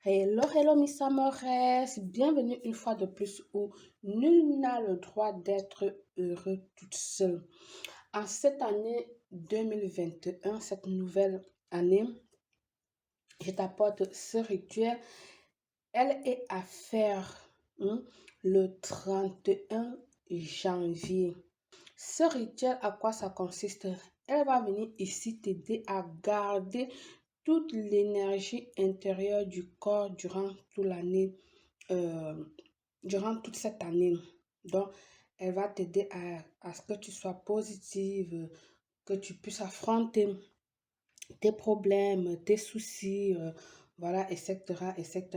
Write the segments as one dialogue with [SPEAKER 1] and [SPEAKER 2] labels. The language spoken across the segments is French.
[SPEAKER 1] Hello, hello, Miss Amores. Bienvenue une fois de plus où nul n'a le droit d'être heureux toute seule. En cette année 2021, cette nouvelle année, je t'apporte ce rituel. Elle est à faire le 31 janvier. Ce rituel, à quoi ça consiste? Elle va venir ici t'aider à garder toute l'énergie intérieure du corps durant toute l'année, durant toute cette année. Donc, elle va t'aider à ce que tu sois positive, que tu puisses affronter tes problèmes, tes soucis, voilà, etc., etc.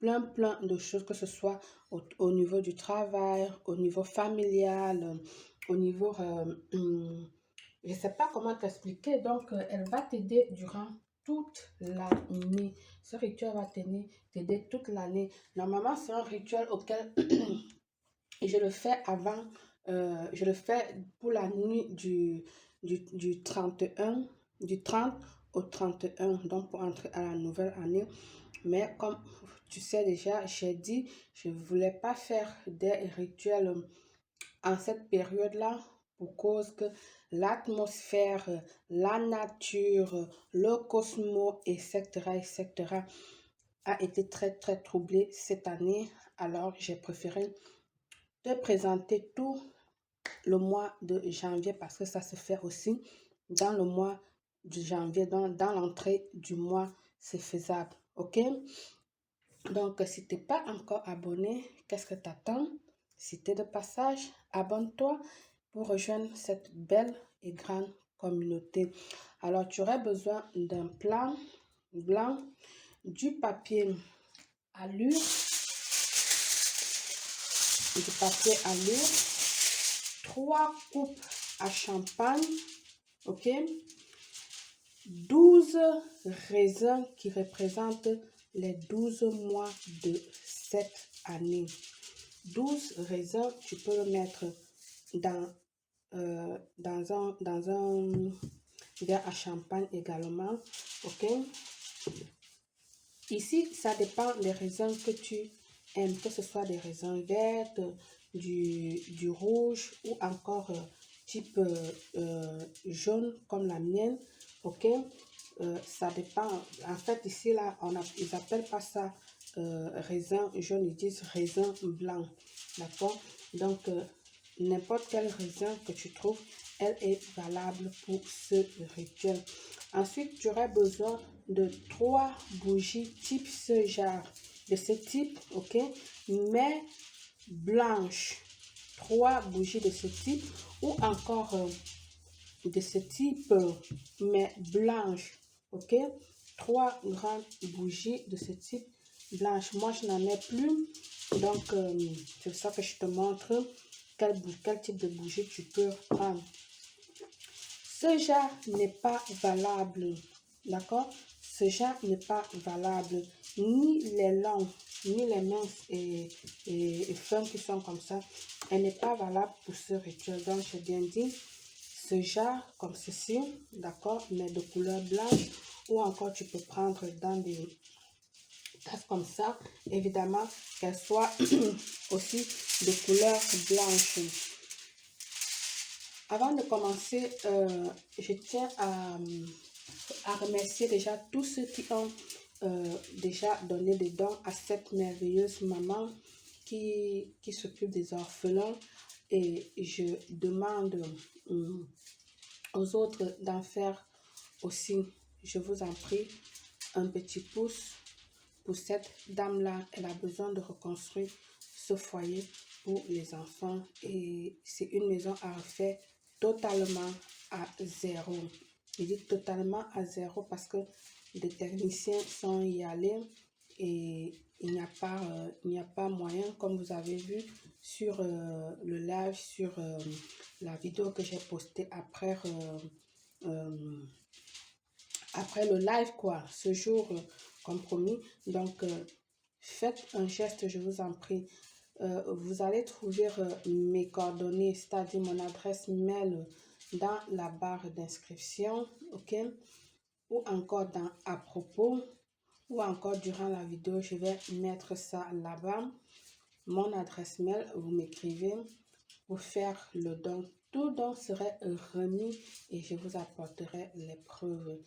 [SPEAKER 1] Plein de choses, que ce soit au niveau du travail, au niveau familial, au niveau, je ne sais pas comment t'expliquer. Donc, elle va t'aider durant toute l'année. Ce rituel va t'aider toute l'année. Normalement, c'est un rituel auquel je le fais avant, je le fais pour la nuit du 31, du 30 au 31, donc pour entrer à la nouvelle année. Mais comme tu sais déjà, j'ai dit, je ne voulais pas faire des rituels en cette période-là pour cause que l'atmosphère, la nature, le cosmos, etc., etc., a été très troublé cette année. Alors, j'ai préféré te présenter tout le mois de janvier parce que ça se fait aussi dans le mois de janvier, dans l'entrée du mois, c'est faisable. OK? Donc, si tu n'es pas encore abonné, qu'est-ce que tu attends? Si tu es de passage, abonne-toi pour rejoindre cette belle et grande communauté. Alors, tu aurais besoin d'un plan blanc, du papier allure, du papier allure, 3 coupes à champagne, ok? 12 raisins qui représentent les 12 mois de cette année. 12 raisins, tu peux le mettre dans un verre à champagne également, ok? Ici, ça dépend des raisins que tu aimes, que ce soit des raisins vertes, du rouge ou encore type jaune comme la mienne, ok? Ça dépend. En fait, ici, là, ils appellent pas ça raisin jaune, ils disent raisin blanc, d'accord? Donc, n'importe quel raisin que tu trouves, elle est valable pour ce rituel. Ensuite, tu auras besoin de 3 bougies type ce genre, de ce type, ok? Mais blanches. 3 bougies de ce type ou encore de ce type, mais blanches, ok? 3 grandes bougies de ce type blanche. Moi, je n'en ai plus, donc c'est ça que je te montre quel type de bougie tu peux prendre. Ce genre n'est pas valable, d'accord? Ce genre n'est pas valable, ni les longs, ni les minces et fins qui sont comme ça. Elle n'est pas valable pour ce rituel. Donc, j'ai bien dit, ce genre comme ceci, d'accord, mais de couleur blanche, ou encore tu peux prendre dans des tasses comme ça, évidemment, qu'elle soit aussi de couleur blanche. Avant de commencer, je tiens à remercier déjà tous ceux qui ont déjà donné des dons à cette merveilleuse maman qui s'occupe des orphelins. Et je demande aux autres d'en faire aussi. Je vous en prie, un petit pouce pour cette dame-là. Elle a besoin de reconstruire ce foyer pour les enfants. Et c'est une maison à refaire totalement à zéro. Je dis totalement à zéro parce que des techniciens sont y allés et il n'y a pas moyen, comme vous avez vu sur le live, sur la vidéo que j'ai postée après le live, quoi, ce jour, comme promis. Donc, faites un geste, je vous en prie. Vous allez trouver mes coordonnées, c'est-à-dire mon adresse mail dans la barre d'inscription, ok? Ou encore dans à propos. ou encore durant la vidéo, je vais mettre ça là-bas. Mon adresse mail, vous m'écrivez pour faire le don. Tout don serait remis et je vous apporterai les preuves.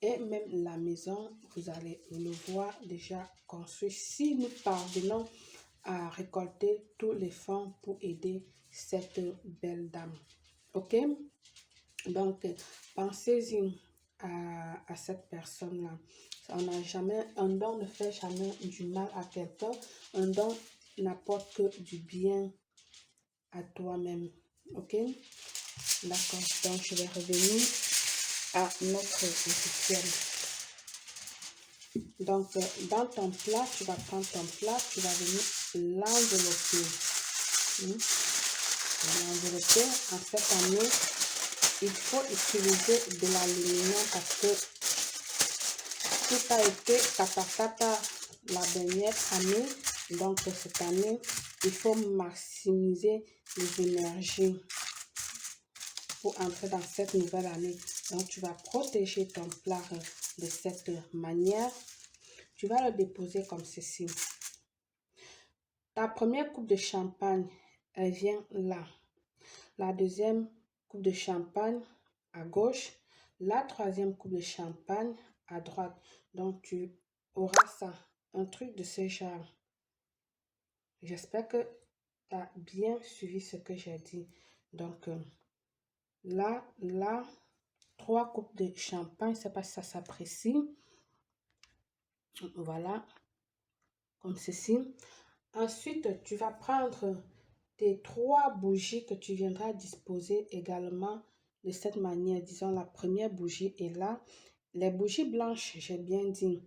[SPEAKER 1] Et même la maison, vous allez le voir déjà construit. Si nous parvenons à récolter tous les fonds pour aider cette belle dame. Ok? Donc, pensez-y à cette personne-là. Un don ne fait jamais du mal à quelqu'un. Un don n'apporte que du bien à toi-même. Ok? D'accord. Donc, je vais revenir à notre rituel. Donc, dans ton plat, tu vas prendre ton plat, tu vas venir l'envelopper. L'envelopper. En cette année, il faut utiliser de l'aluminium parce que tout a été katakata la dernière année. Donc, cette année, il faut maximiser les énergies pour entrer dans cette nouvelle année. Donc, tu vas protéger ton plat de cette manière. Tu vas le déposer comme ceci. Ta première coupe de champagne, elle vient là. La deuxième coupe de champagne à gauche. La troisième coupe de champagne à droite. Donc, tu auras ça. Un truc de ce genre. J'espère que tu as bien suivi ce que j'ai dit. Donc, là, 3 coupes de champagne. Je ne sais pas si ça s'apprécie. Voilà. Comme ceci. Ensuite, tu vas prendre tes 3 bougies que tu viendras disposer également de cette manière. Disons, la première bougie est là. Les bougies blanches, j'ai bien dit.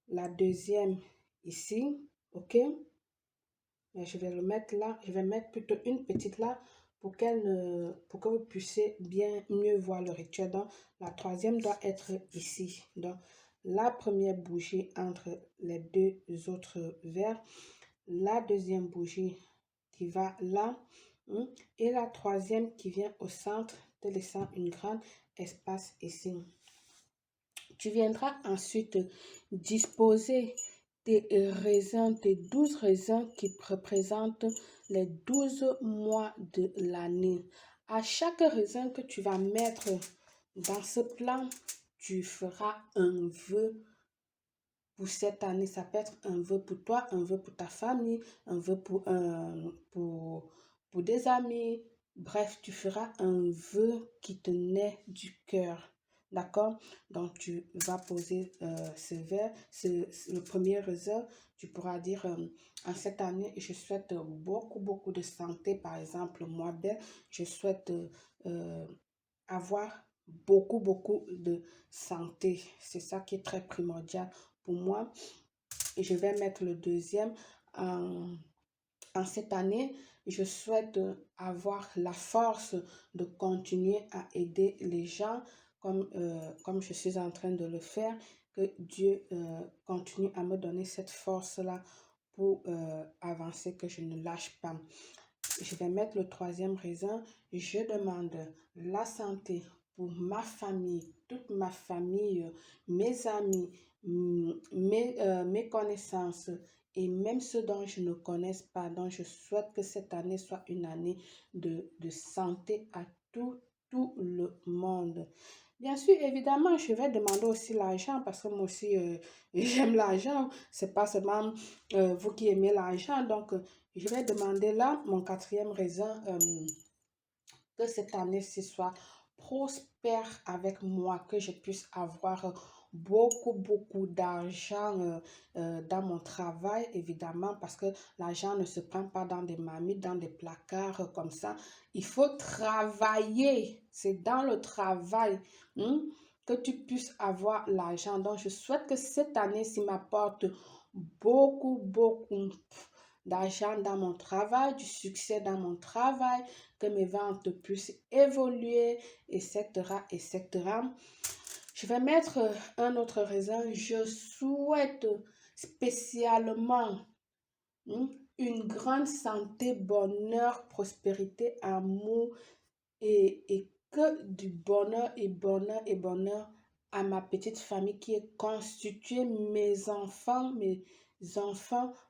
[SPEAKER 1] La deuxième ici, ok? Mais je vais le mettre là. Je vais mettre plutôt une petite là pour que vous puissiez bien mieux voir le rituel. Donc, la troisième doit être ici. Donc, la première bougie entre les 2 autres verres. La deuxième bougie qui va là. Et la troisième qui vient au centre, te laissant une grande espace ici. Tu viendras ensuite disposer tes raisins, tes 12 raisins qui représentent les 12 mois de l'année. À chaque raisin que tu vas mettre dans ce plan, tu feras un vœu pour cette année. Ça peut être un vœu pour toi, un vœu pour ta famille, un vœu pour des amis. Bref, tu feras un vœu qui te naît du cœur. D'accord? Donc, tu vas poser ce verre, le premier raisin. Tu pourras dire, en cette année, je souhaite beaucoup de santé. Par exemple, moi, belle, je souhaite avoir beaucoup de santé. C'est ça qui est très primordial pour moi. Et je vais mettre le deuxième. En cette année, je souhaite avoir la force de continuer à aider les gens comme je suis en train de le faire. Que Dieu continue à me donner cette force-là pour avancer, que je ne lâche pas. Je vais mettre le troisième raisin. Je demande la santé pour ma famille, toute ma famille, mes amis, mes connaissances et même ceux dont je ne connais pas. Donc, je souhaite que cette année soit une année de santé à tout le monde. Bien sûr, évidemment, je vais demander aussi l'argent parce que moi aussi, j'aime l'argent. C'est pas seulement vous qui aimez l'argent. Donc, je vais demander là, mon quatrième raisin, que cette année-ci soit prospère avec moi, que je puisse avoir beaucoup d'argent dans mon travail, évidemment, parce que l'argent ne se prend pas dans des marmites, dans des placards comme ça. Il faut travailler. C'est dans le travail que tu puisses avoir l'argent. Donc, je souhaite que cette année-ci m'apporte beaucoup d'argent dans mon travail, du succès dans mon travail, que mes ventes puissent évoluer, etc., etc. Je vais mettre un autre raisin. Je souhaite spécialement une grande santé, bonheur, prospérité, amour et que du bonheur et bonheur à ma petite famille qui est constituée, mes enfants,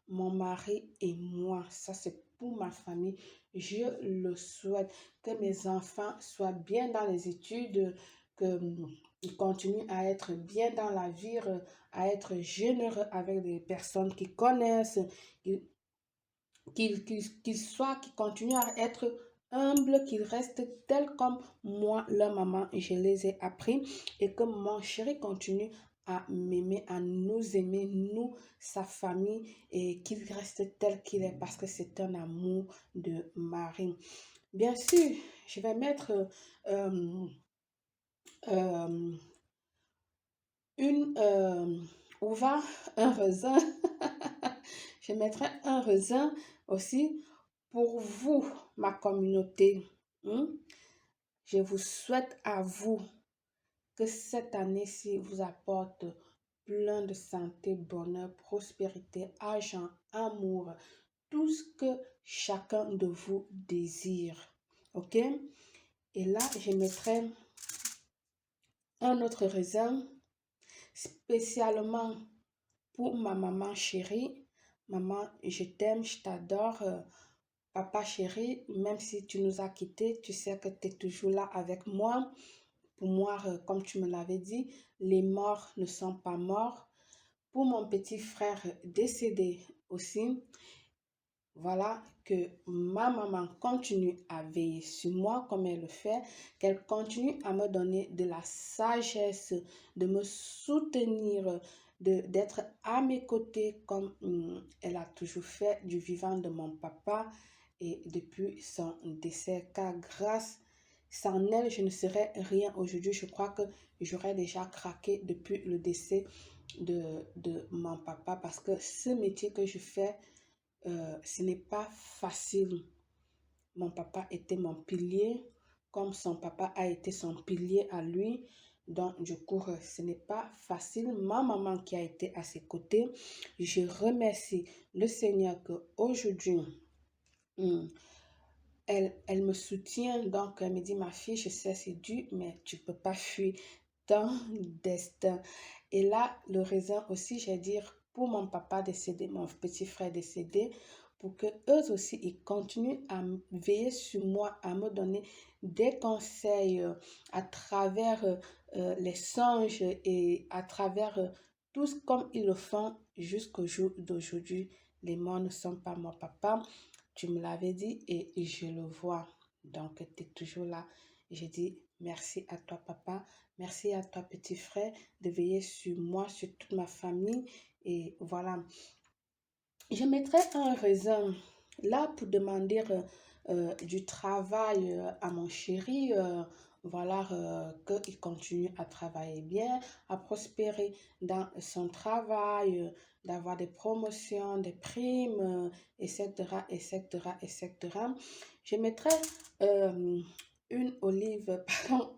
[SPEAKER 1] mon mari et moi. Ça, c'est pour ma famille. Je le souhaite que mes enfants soient bien dans les études, qu'ils continuent à être bien dans la vie, à être généreux avec les personnes qui connaissent, qu'ils qu'ils continuent à être humbles, qu'ils restent tels comme moi, leur maman, je les ai appris, et que mon chéri continue à m'aimer, à nous aimer, nous, sa famille, et qu'il reste tel qu'il est parce que c'est un amour de mari. Bien sûr, je vais mettre euh, euh, une uva, un raisin. Je mettrai un raisin aussi pour vous, ma communauté. Hmm? Je vous souhaite à vous que cette année-ci vous apporte plein de santé, bonheur, prospérité, argent, amour, tout ce que chacun de vous désire. OK? Et là, je mettrai un autre raisin spécialement pour ma maman chérie. Maman, je t'aime, je t'adore. Papa chéri, même si tu nous as quittés, tu sais que tu es toujours là avec moi. Pour moi, comme tu me l'avais dit, les morts ne sont pas morts. Pour mon petit frère décédé aussi, voilà, que ma maman continue à veiller sur moi comme elle le fait, qu'elle continue à me donner de la sagesse, de me soutenir, d'être à mes côtés comme elle a toujours fait du vivant de mon papa et depuis son décès, car grâce sans elle, je ne serais rien aujourd'hui. Je crois que j'aurais déjà craqué depuis le décès de mon papa parce que ce métier que je fais, ce n'est pas facile. Mon papa était mon pilier, comme son papa a été son pilier à lui. Donc, du coup, ce n'est pas facile. Ma maman qui a été à ses côtés, je remercie le Seigneur qu'aujourd'hui, elle me soutient. Donc, elle me dit, ma fille, je sais, c'est dur, mais tu ne peux pas fuir ton destin. Et là, le raisin aussi, je vais dire, pour mon papa décédé, mon petit frère décédé, pour que eux aussi, ils continuent à veiller sur moi, à me donner des conseils à travers les songes et à travers tout comme ils le font jusqu'au jour d'aujourd'hui. Les morts ne sont pas mon papa. Tu me l'avais dit et je le vois. Donc, tu es toujours là. Je dis merci à toi, papa. Merci à toi, petit frère, de veiller sur moi, sur toute ma famille. Et voilà. Je mettrai un raisin là pour demander du travail à mon chéri. Voilà, qu'il continue à travailler bien, à prospérer dans son travail, d'avoir des promotions, des primes, etc., etc., etc. Je mettrai une olive, pardon,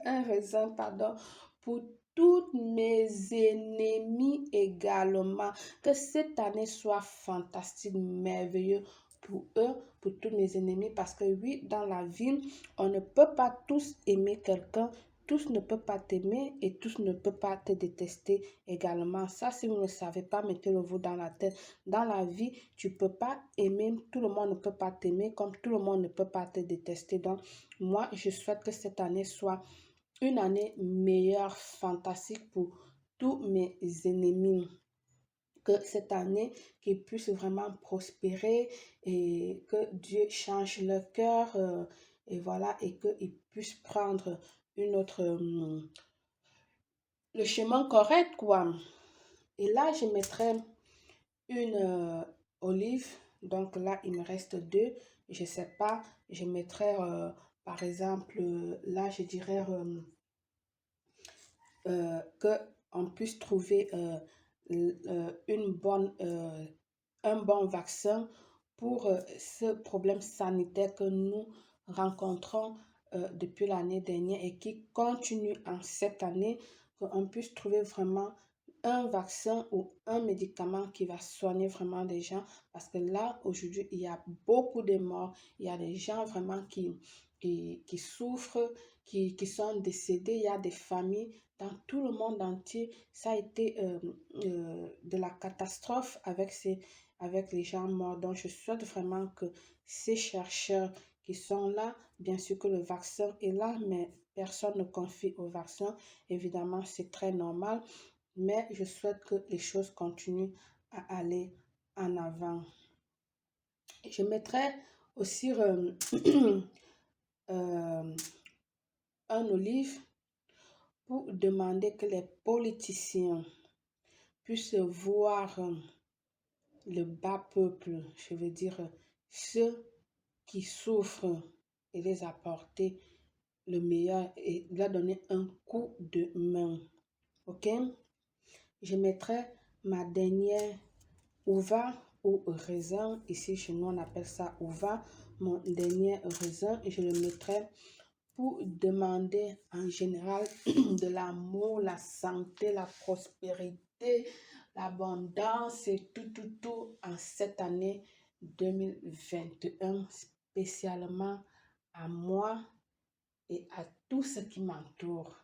[SPEAKER 1] un raisin, pardon, pour toutes mes ennemis également. Que cette année soit fantastique, merveilleux pour eux, pour tous mes ennemis, parce que oui, dans la vie, on ne peut pas tous aimer quelqu'un, tous ne peuvent pas t'aimer et tous ne peuvent pas te détester également. Ça, si vous ne le savez pas, mettez-le-vous dans la tête. Dans la vie, tu ne peux pas aimer, tout le monde ne peut pas t'aimer, comme tout le monde ne peut pas te détester. Donc, moi, je souhaite que cette année soit une année meilleure, fantastique pour tous mes ennemis. Que cette année, qu'ils puissent vraiment prospérer et que Dieu change leur cœur et voilà, et qu'ils puissent prendre une autre, le chemin correct, quoi. Et là, je mettrai une olive. Donc là, il me reste deux. Je sais pas, je mettrai, par exemple, là, je dirais que on puisse trouver une bonne, un bon vaccin pour ce problème sanitaire que nous rencontrons depuis l'année dernière et qui continue en cette année, qu'on puisse trouver vraiment un vaccin ou un médicament qui va soigner vraiment des gens parce que là, aujourd'hui, il y a beaucoup de morts, il y a des gens vraiment qui souffrent, qui sont décédés, il y a des familles dans tout le monde entier, ça a été de la catastrophe avec les gens morts. Donc, je souhaite vraiment que ces chercheurs qui sont là, bien sûr que le vaccin est là, mais personne ne confie au vaccin. Évidemment, c'est très normal, mais je souhaite que les choses continuent à aller en avant. Je mettrai aussi un olive pour demander que les politiciens puissent voir le bas peuple, je veux dire ceux qui souffrent, et les apporter le meilleur et leur donner un coup de main. Ok? Je mettrai ma dernière uva ou raisin. Ici, chez nous, on appelle ça uva. Mon dernier raisin, et je le mettrai pour demander en général de l'amour, la santé, la prospérité, l'abondance et tout en cette année 2021, spécialement à moi et à tout ce qui m'entoure.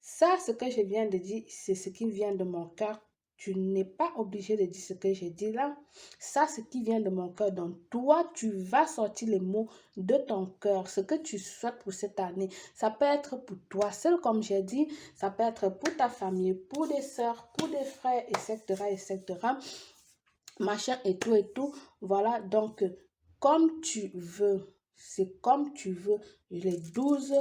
[SPEAKER 1] Ça, ce que je viens de dire, c'est ce qui vient de mon cœur. Tu n'es pas obligé de dire ce que j'ai dit là. Ça, ce qui vient de mon cœur. Donc, toi, tu vas sortir les mots de ton cœur, ce que tu souhaites pour cette année. Ça peut être pour toi seul, comme j'ai dit. Ça peut être pour ta famille, pour des soeurs, pour des frères, etc., etc. Machin et tout. Voilà, donc, comme tu veux. C'est comme tu veux. Les 12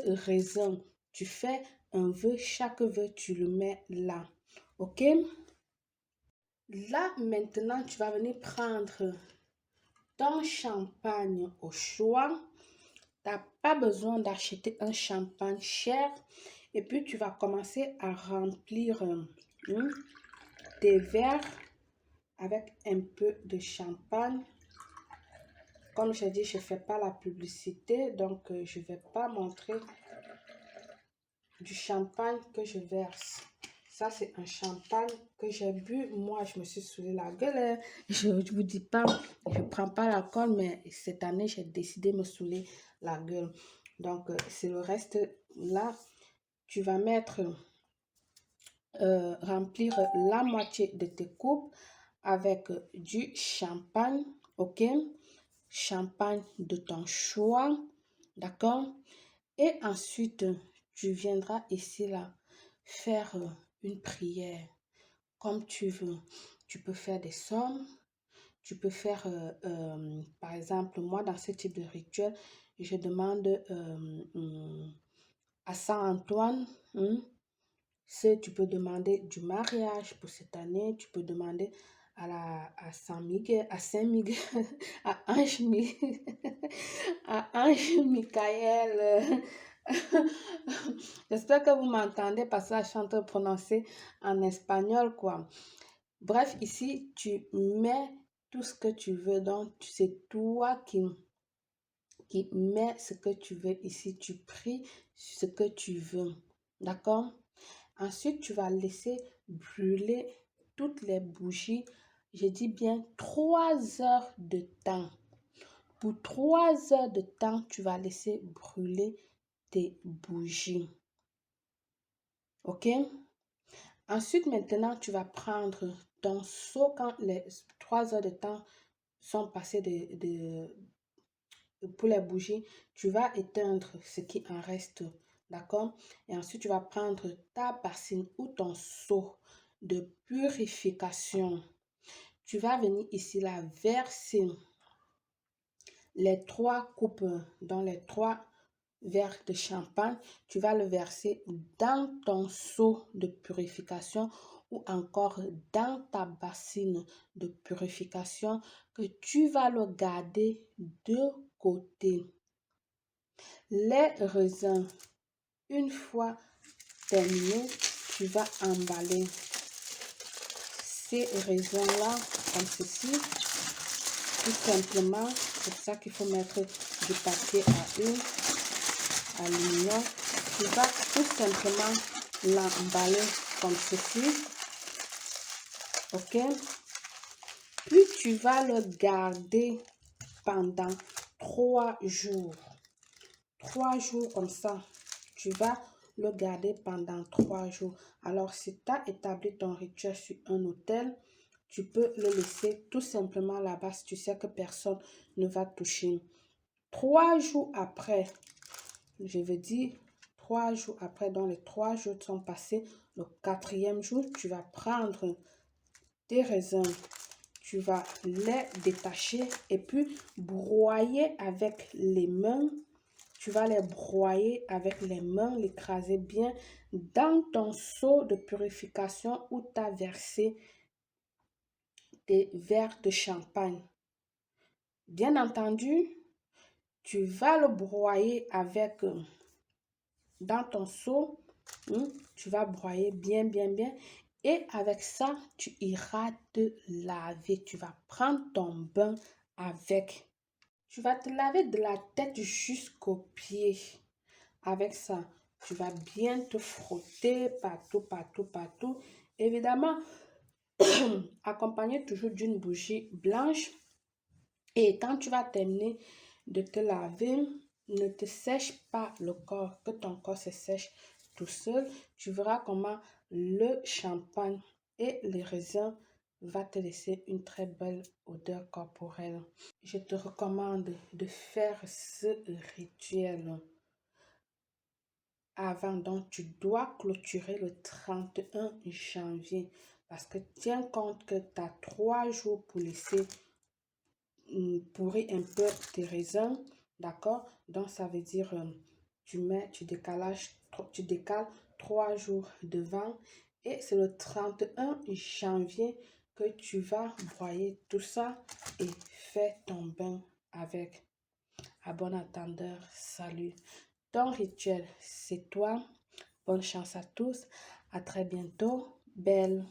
[SPEAKER 1] raisons. Tu fais un vœu, chaque vœu, tu le mets là. Ok? Là, maintenant, tu vas venir prendre ton champagne au choix. Tu n'as pas besoin d'acheter un champagne cher. Et puis, tu vas commencer à remplir tes verres avec un peu de champagne. Comme je dis, je ne fais pas la publicité, donc je ne vais pas montrer du champagne que je verse. Ça, c'est un champagne que j'ai bu. Moi, je me suis saoulé la gueule. Je ne vous dis pas, je ne prends pas l'alcool, mais cette année, j'ai décidé de me saouler la gueule. Donc, c'est le reste. Là, tu vas mettre, remplir la moitié de tes coupes avec du champagne, ok? Champagne de ton choix, d'accord? Et ensuite, tu viendras ici, là, faire une prière comme tu veux. Tu peux faire des sommes, tu peux faire, par exemple, moi, dans ce type de rituel, je demande à Saint-Antoine, tu peux demander du mariage pour cette année, tu peux demander à Saint-Miguel, à Saint-Miguel, à Ange, à Ange Michael. J'espère que vous m'entendez parce que je suis en train de prononcer en espagnol, quoi. Bref, ici, tu mets tout ce que tu veux. Donc, c'est toi qui mets ce que tu veux ici. Tu pries ce que tu veux. D'accord? Ensuite, tu vas laisser brûler toutes les bougies. Je dis bien 3 heures de temps. Pour 3 heures de temps, tu vas laisser brûler tes bougies. Ok? Ensuite, maintenant, tu vas prendre ton seau quand les 3 heures de temps sont passées pour les bougies. Tu vas éteindre ce qui en reste. D'accord? Et ensuite, tu vas prendre ta bassine ou ton seau de purification. Tu vas venir ici, là, verser les 3 coupes dans les 3 verre de champagne, tu vas le verser dans ton seau de purification ou encore dans ta bassine de purification que tu vas le garder de côté. Les raisins, une fois terminé, tu vas emballer ces raisins-là comme ceci. Tout simplement, c'est pour ça qu'il faut mettre du papier à aluminium. Tu vas tout simplement l'emballer comme ceci. Ok? Puis tu vas le garder pendant 3 jours. 3 jours comme ça. Tu vas le garder pendant 3 jours. Alors, si tu as établi ton rituel sur un autel, tu peux le laisser tout simplement là-bas si tu sais que personne ne va toucher. 3 jours après, je veux dire 3 jours après, donc les 3 jours sont passés, le 4e jour, tu vas prendre tes raisins, tu vas les détacher et puis broyer avec les mains. Tu vas les broyer avec les mains, l'écraser bien dans ton seau de purification où tu as versé des verres de champagne. Bien entendu, tu vas le broyer avec dans ton seau. Tu vas broyer bien, bien, bien. Et avec ça, tu iras te laver. Tu vas prendre ton bain avec. Tu vas te laver de la tête jusqu'aux pieds. Avec ça, tu vas bien te frotter partout, partout, partout. Évidemment, accompagné toujours d'une bougie blanche. Et quand tu vas terminer de te laver, ne te sèche pas le corps, que ton corps se sèche tout seul. Tu verras comment le champagne et les raisins va te laisser une très belle odeur corporelle. Je te recommande de faire ce rituel avant. Donc, tu dois clôturer le 31 janvier parce que tiens compte que tu as 3 jours pour laisser pourrir un peu tes raisins, d'accord? Donc, ça veut dire tu décales 3 jours devant et c'est le 31 janvier que tu vas broyer tout ça et faire ton bain avec. À bon entendeur, salut. Ton rituel, c'est toi. Bonne chance à tous. À très bientôt. Belle.